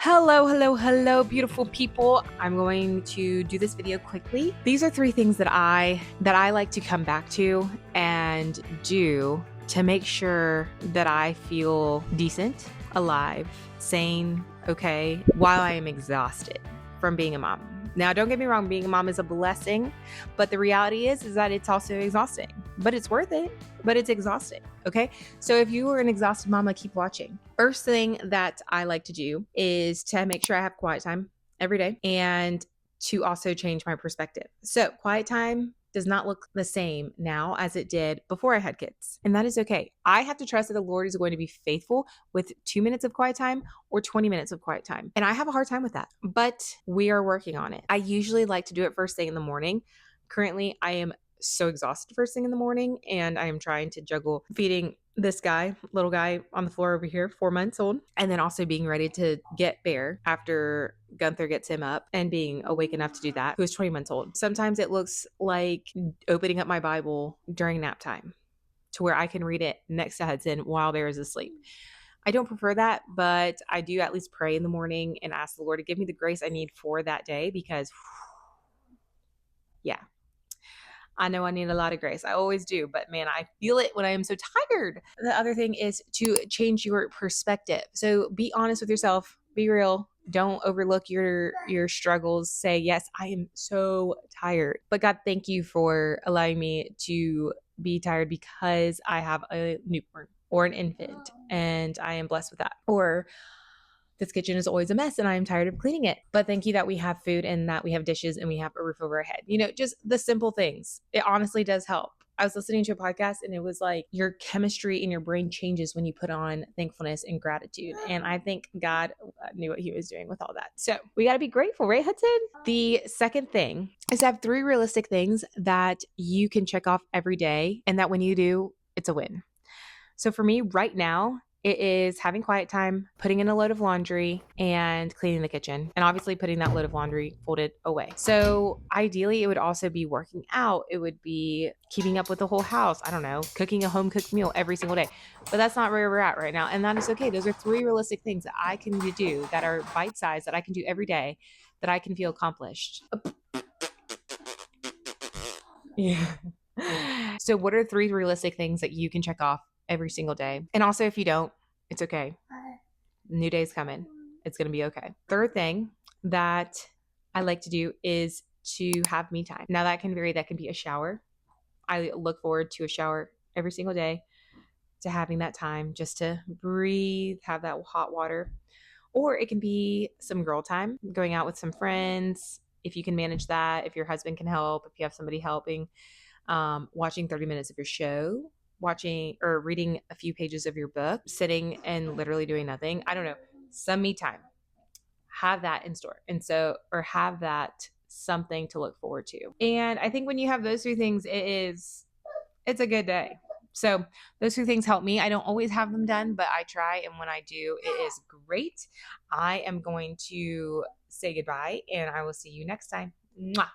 Hello, hello, hello, beautiful people. I'm going to do this video quickly. These are 3 things that I like to come back to and do to make sure that I feel decent, alive, sane, okay, while I am exhausted from being a mom. Now, don't get me wrong, being a mom is a blessing, but the reality is that it's also exhausting. But it's worth it, but it's exhausting, okay? So if you are an exhausted mama, keep watching. First thing that I like to do is to make sure I have quiet time every day and to also change my perspective. So, quiet time does not look the same now as it did before I had kids. And that is okay. I have to trust that the Lord is going to be faithful with 2 minutes of quiet time or 20 minutes of quiet time. And I have a hard time with that, but we are working on it. I usually like to do it first thing in the morning. Currently, I am so exhausted first thing in the morning, and I am trying to juggle feeding this little guy on the floor over here, 4 months old, and then also being ready to get Bear after Gunther gets him up and being awake enough to do that, who's 20 months old. Sometimes it looks like opening up my Bible during nap time to where I can read it next to Hudson while Bear is asleep. I don't prefer that, but I do at least pray in the morning and ask the Lord to give me the grace I need for that day because, yeah, I know I need a lot of grace. I always do, but man, I feel it when I am so tired. The other thing is to change your perspective. So be honest with yourself, be real. Don't overlook your struggles. Say, yes, I am so tired. But God, thank you for allowing me to be tired because I have a newborn or an infant and I am blessed with that. Or this kitchen is always a mess and I'm tired of cleaning it. But thank you that we have food and that we have dishes and we have a roof over our head. Just the simple things. It honestly does help. I was listening to a podcast and it was like your chemistry in your brain changes when you put on thankfulness and gratitude. And I think God knew what he was doing with all that. So we got to be grateful, right, Hudson? The second thing is to have 3 realistic things that you can check off every day and that when you do, it's a win. So for me right now, it is having quiet time, putting in a load of laundry, and cleaning the kitchen, and obviously putting that load of laundry folded away. So ideally, it would also be working out. It would be keeping up with the whole house. I don't know, cooking a home cooked meal every single day. But that's not where we're at right now. And that is okay. Those are 3 realistic things that I can do that are bite sized that I can do every day that I can feel accomplished. Yeah. So, what are 3 realistic things that you can check off every single day? And also, if you don't, it's okay. New day's coming. It's going to be okay. Third thing that I like to do is to have me time. Now, that can vary. That can be a shower. I look forward to a shower every single day, to having that time just to breathe, have that hot water. Or it can be some girl time, going out with some friends, if you can manage that, if your husband can help, if you have somebody helping, watching 30 minutes of your show, watching or reading a few pages of your book, sitting and literally doing nothing. I don't know, some me time. Have that in store. And so, or have that something to look forward to. And I think when you have those 3 things, it's a good day. So those 2 things help me. I don't always have them done, but I try. And when I do, it is great. I am going to say goodbye and I will see you next time. Mwah.